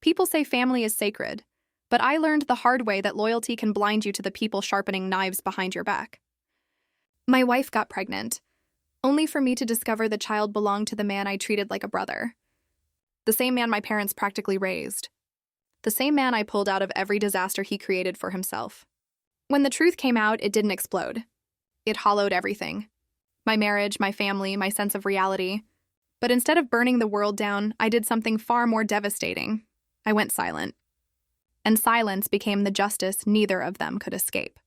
People say family is sacred, but I learned the hard way that loyalty can blind you to the people sharpening knives behind your back. My wife got pregnant, only for me to discover the child belonged to the man I treated like a brother. The same man my parents practically raised. The same man I pulled out of every disaster he created for himself. When the truth came out, it didn't explode. It hollowed everything. My marriage, my family, my sense of reality. But instead of burning the world down, I did something far more devastating. I went silent. And silence became the justice neither of them could escape.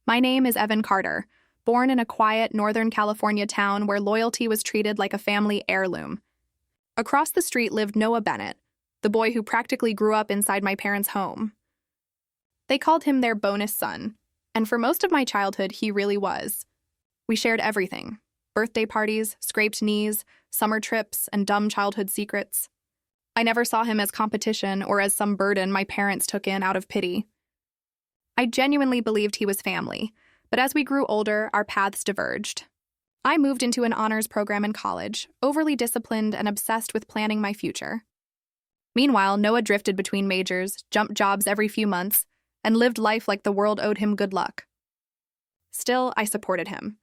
My name is Evan Carter, born in a quiet Northern California town where loyalty was treated like a family heirloom. Across the street lived Noah Bennett, the boy who practically grew up inside my parents' home. They called him their bonus son, and for most of my childhood, he really was. We shared everything: birthday parties, scraped knees, summer trips, and dumb childhood secrets. I never saw him as competition or as some burden my parents took in out of pity. I genuinely believed he was family, but as we grew older, our paths diverged. I moved into an honors program in college, overly disciplined and obsessed with planning my future. Meanwhile, Noah drifted between majors, jumped jobs every few months, and lived life like the world owed him good luck. Still, I supported him.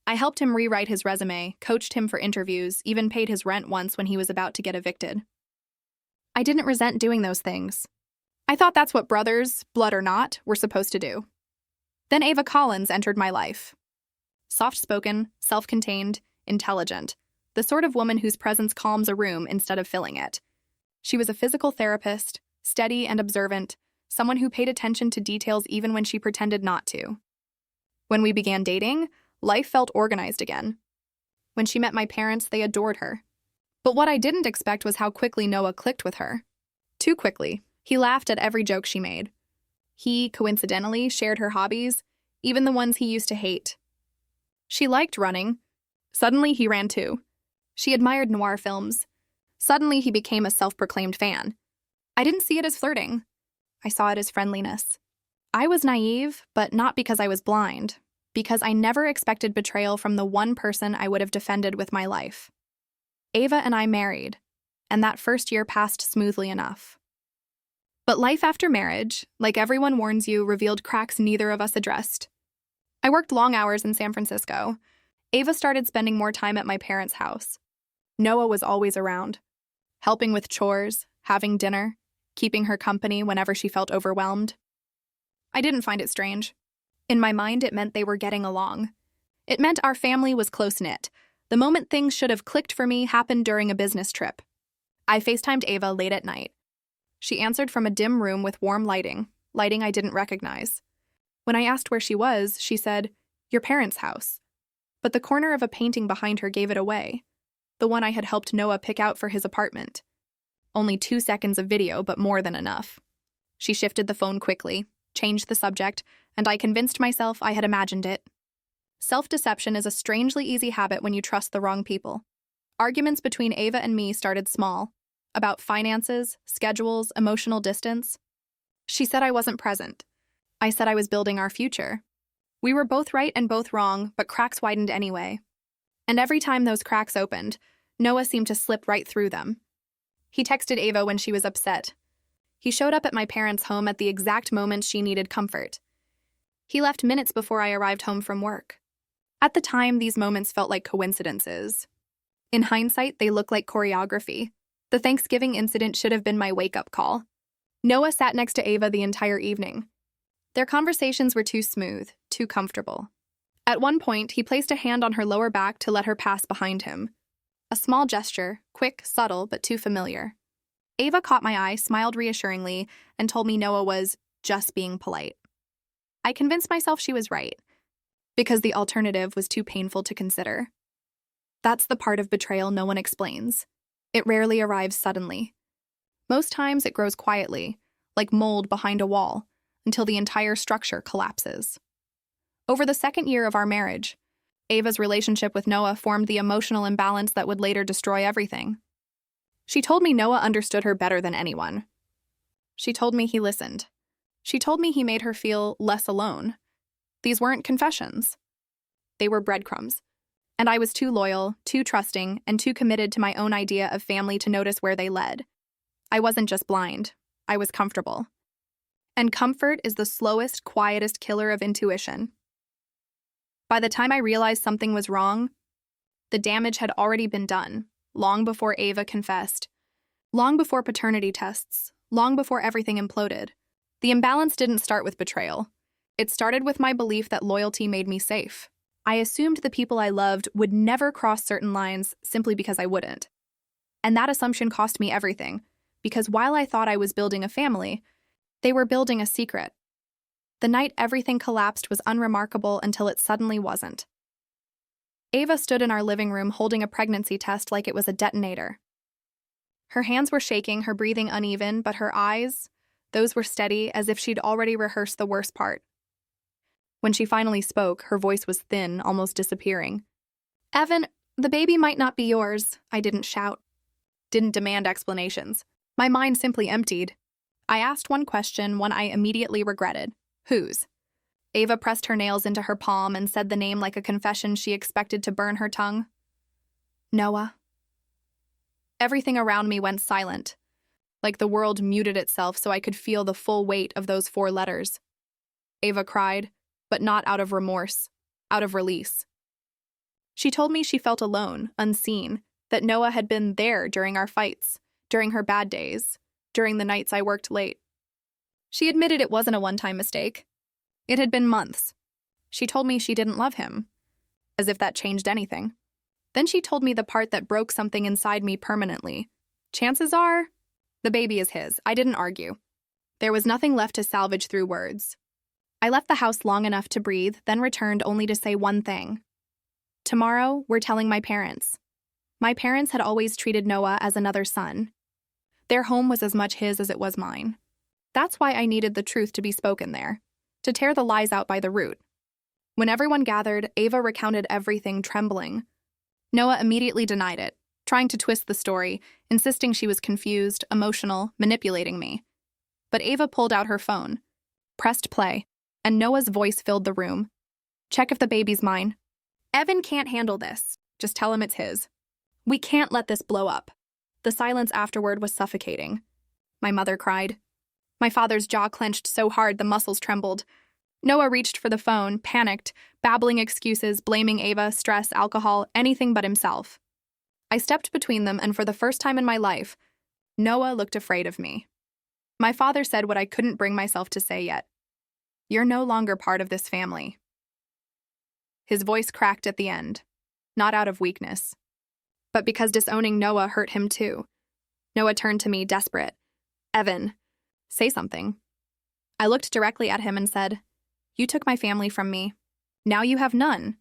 I helped him rewrite his resume, coached him for interviews, even paid his rent once when he was about to get evicted. I didn't resent doing those things. I thought that's what brothers, blood or not, were supposed to do. Then Ava Collins entered my life. Soft-spoken, self-contained, intelligent, the sort of woman whose presence calms a room instead of filling it. She was a physical therapist, steady and observant, someone who paid attention to details even when she pretended not to. When we began dating, life felt organized again. When she met my parents, they adored her. But what I didn't expect was how quickly Noah clicked with her. Too quickly. He laughed at every joke she made. He, coincidentally, shared her hobbies, even the ones he used to hate. She liked running. Suddenly, he ran too. She admired noir films. Suddenly, he became a self-proclaimed fan. I didn't see it as flirting. I saw it as friendliness. I was naive, but not because I was blind, because I never expected betrayal from the one person I would have defended with my life. Ava and I married, and that first year passed smoothly enough. But life after marriage, like everyone warns you, revealed cracks neither of us addressed. I worked long hours in San Francisco. Ava started spending more time at my parents' house. Noah was always around, helping with chores, having dinner, keeping her company whenever she felt overwhelmed. I didn't find it strange. In my mind, it meant they were getting along. It meant our family was close-knit. The moment things should have clicked for me happened during a business trip. I FaceTimed Ava late at night. She answered from a dim room with warm lighting I didn't recognize. When I asked where she was, she said, "Your parents' house." But the corner of a painting behind her gave it away, the one I had helped Noah pick out for his apartment. Only 2 seconds of video, but more than enough. She shifted the phone quickly, changed the subject, and I convinced myself I had imagined it. Self-deception is a strangely easy habit when you trust the wrong people. Arguments between Ava and me started small, about finances, schedules, emotional distance. She said I wasn't present. I said I was building our future. We were both right and both wrong, but cracks widened anyway. And every time those cracks opened, Noah seemed to slip right through them. He texted Ava when she was upset. He showed up at my parents' home at the exact moment she needed comfort. He left minutes before I arrived home from work. At the time, these moments felt like coincidences. In hindsight, they look like choreography. The Thanksgiving incident should have been my wake-up call. Noah sat next to Ava the entire evening. Their conversations were too smooth, too comfortable. At one point, he placed a hand on her lower back to let her pass behind him. A small gesture, quick, subtle, but too familiar. Ava caught my eye, smiled reassuringly, and told me Noah was just being polite. I convinced myself she was right, because the alternative was too painful to consider. That's the part of betrayal no one explains. It rarely arrives suddenly. Most times it grows quietly, like mold behind a wall, until the entire structure collapses. Over the second year of our marriage, Ava's relationship with Noah formed the emotional imbalance that would later destroy everything. She told me Noah understood her better than anyone. She told me he listened. She told me he made her feel less alone. These weren't confessions. They were breadcrumbs. And I was too loyal, too trusting, and too committed to my own idea of family to notice where they led. I wasn't just blind. I was comfortable. And comfort is the slowest, quietest killer of intuition. By the time I realized something was wrong, the damage had already been done, long before Ava confessed, long before paternity tests, long before everything imploded. The imbalance didn't start with betrayal. It started with my belief that loyalty made me safe. I assumed the people I loved would never cross certain lines simply because I wouldn't. And that assumption cost me everything, because while I thought I was building a family, they were building a secret. The night everything collapsed was unremarkable until it suddenly wasn't. Ava stood in our living room holding a pregnancy test like it was a detonator. Her hands were shaking, her breathing uneven, but her eyes, those were steady, as if she'd already rehearsed the worst part. When she finally spoke, her voice was thin, almost disappearing. "Evan, the baby might not be yours," I didn't shout. Didn't demand explanations. My mind simply emptied. I asked one question, one I immediately regretted. Whose? Ava pressed her nails into her palm and said the name like a confession she expected to burn her tongue. Noah. Everything around me went silent, like the world muted itself so I could feel the full weight of those 4 letters. Ava cried, but not out of remorse, out of release. She told me she felt alone, unseen, that Noah had been there during our fights, during her bad days, during the nights I worked late. She admitted it wasn't a one-time mistake. It had been months. She told me she didn't love him, as if that changed anything. Then she told me the part that broke something inside me permanently. Chances are, the baby is his. I didn't argue. There was nothing left to salvage through words. I left the house long enough to breathe, then returned only to say one thing. Tomorrow, we're telling my parents. My parents had always treated Noah as another son. Their home was as much his as it was mine. That's why I needed the truth to be spoken there, to tear the lies out by the root. When everyone gathered, Ava recounted everything, trembling. Noah immediately denied it, trying to twist the story, insisting she was confused, emotional, manipulating me. But Ava pulled out her phone, pressed play, and Noah's voice filled the room. "Check if the baby's mine. Evan can't handle this. Just tell him it's his. We can't let this blow up." The silence afterward was suffocating. My mother cried. My father's jaw clenched so hard the muscles trembled. Noah reached for the phone, panicked, babbling excuses, blaming Ava, stress, alcohol, anything but himself. I stepped between them, and for the first time in my life, Noah looked afraid of me. My father said what I couldn't bring myself to say yet. "You're no longer part of this family." His voice cracked at the end, not out of weakness, but because disowning Noah hurt him too. Noah turned to me, desperate. "Evan, say something." I looked directly at him and said, "You took my family from me. Now you have none."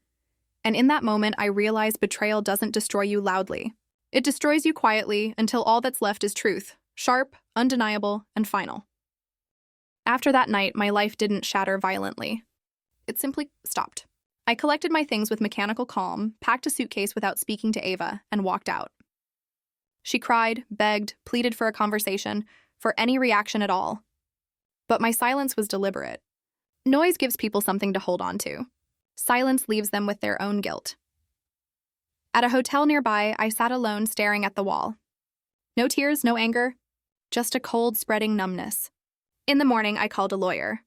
And in that moment, I realized betrayal doesn't destroy you loudly. It destroys you quietly until all that's left is truth, sharp, undeniable, and final. After that night, my life didn't shatter violently. It simply stopped. I collected my things with mechanical calm, packed a suitcase without speaking to Ava, and walked out. She cried, begged, pleaded for a conversation, for any reaction at all. But my silence was deliberate. Noise gives people something to hold on to. Silence leaves them with their own guilt. At a hotel nearby, I sat alone staring at the wall. No tears, no anger, just a cold, spreading numbness. In the morning, I called a lawyer.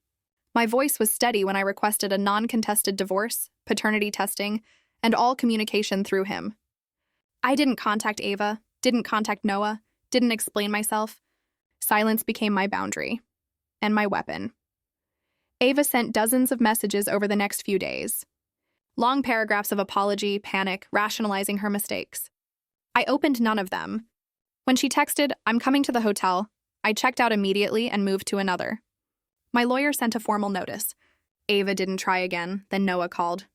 My voice was steady when I requested a non-contested divorce, paternity testing, and all communication through him. I didn't contact Ava, didn't contact Noah, didn't explain myself. Silence became my boundary, and my weapon. Ava sent dozens of messages over the next few days. Long paragraphs of apology, panic, rationalizing her mistakes. I opened none of them. When she texted, "I'm coming to the hotel," I checked out immediately and moved to another. My lawyer sent a formal notice. Ava didn't try again, then Noah called.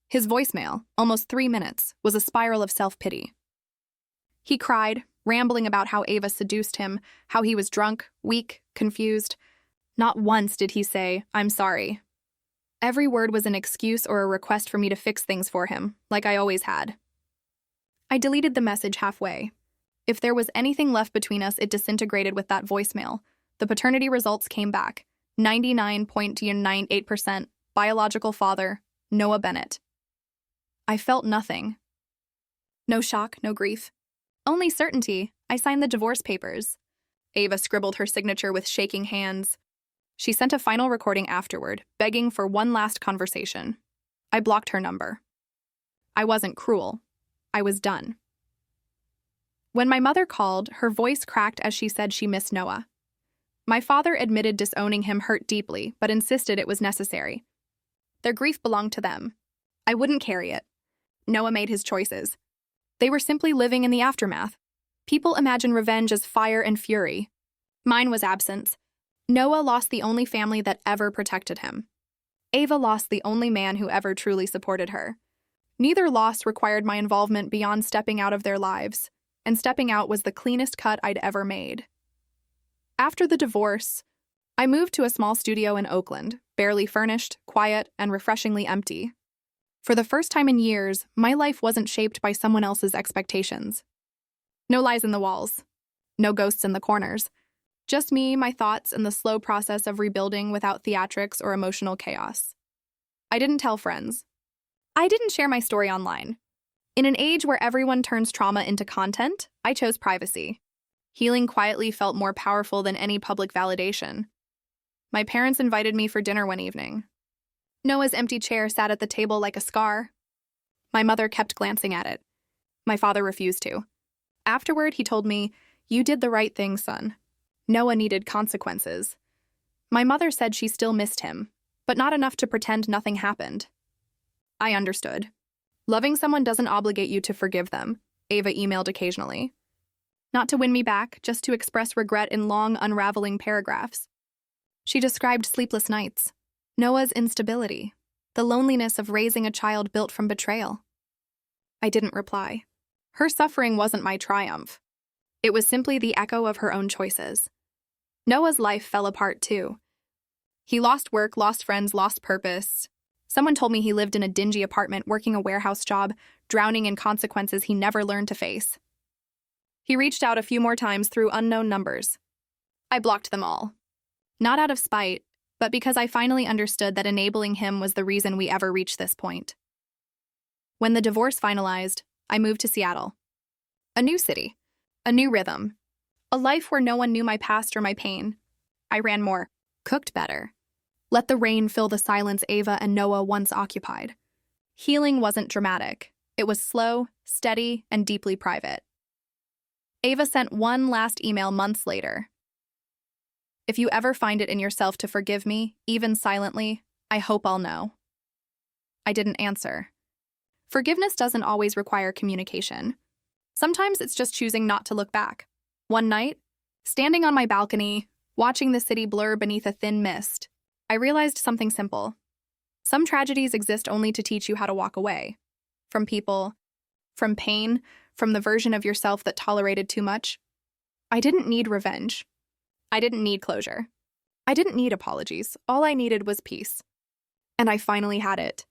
His voicemail, almost 3 minutes, was a spiral of self-pity. He cried, rambling about how Ava seduced him, how he was drunk, weak, confused. Not once did he say, "I'm sorry." Every word was an excuse or a request for me to fix things for him, like I always had. I deleted the message halfway. If there was anything left between us, it disintegrated with that voicemail. The paternity results came back. 99.98% biological father, Noah Bennett. I felt nothing. No shock, no grief. Only certainty. I signed the divorce papers. Ava scribbled her signature with shaking hands. She sent a final recording afterward, begging for one last conversation. I blocked her number. I wasn't cruel. I was done. When my mother called, her voice cracked as she said she missed Noah. My father admitted disowning him hurt deeply, but insisted it was necessary. Their grief belonged to them. I wouldn't carry it. Noah made his choices. They were simply living in the aftermath. People imagine revenge as fire and fury. Mine was absence. Noah lost the only family that ever protected him. Ava lost the only man who ever truly supported her. Neither loss required my involvement beyond stepping out of their lives, and stepping out was the cleanest cut I'd ever made. After the divorce, I moved to a small studio in Oakland, barely furnished, quiet, and refreshingly empty. For the first time in years, my life wasn't shaped by someone else's expectations. No lies in the walls. No ghosts in the corners. Just me, my thoughts, and the slow process of rebuilding without theatrics or emotional chaos. I didn't tell friends. I didn't share my story online. In an age where everyone turns trauma into content, I chose privacy. Healing quietly felt more powerful than any public validation. My parents invited me for dinner one evening. Noah's empty chair sat at the table like a scar. My mother kept glancing at it. My father refused to. Afterward, he told me, "You did the right thing, son." Noah needed consequences. My mother said she still missed him, but not enough to pretend nothing happened. I understood. Loving someone doesn't obligate you to forgive them, Ava emailed occasionally. Not to win me back, just to express regret in long, unraveling paragraphs. She described sleepless nights, Noah's instability, the loneliness of raising a child built from betrayal. I didn't reply. Her suffering wasn't my triumph. It was simply the echo of her own choices. Noah's life fell apart too. He lost work, lost friends, lost purpose. Someone told me he lived in a dingy apartment working a warehouse job, drowning in consequences he never learned to face. He reached out a few more times through unknown numbers. I blocked them all. Not out of spite, but because I finally understood that enabling him was the reason we ever reached this point. When the divorce finalized, I moved to Seattle. A new city, a new rhythm, a life where no one knew my past or my pain. I ran more, cooked better. Let the rain fill the silence Ava and Noah once occupied. Healing wasn't dramatic. It was slow, steady, and deeply private. Ava sent one last email months later. If you ever find it in yourself to forgive me, even silently, I hope I'll know. I didn't answer. Forgiveness doesn't always require communication. Sometimes it's just choosing not to look back. One night, standing on my balcony, watching the city blur beneath a thin mist, I realized something simple. Some tragedies exist only to teach you how to walk away. From people, from pain, from the version of yourself that tolerated too much. I didn't need revenge. I didn't need closure. I didn't need apologies. All I needed was peace. And I finally had it.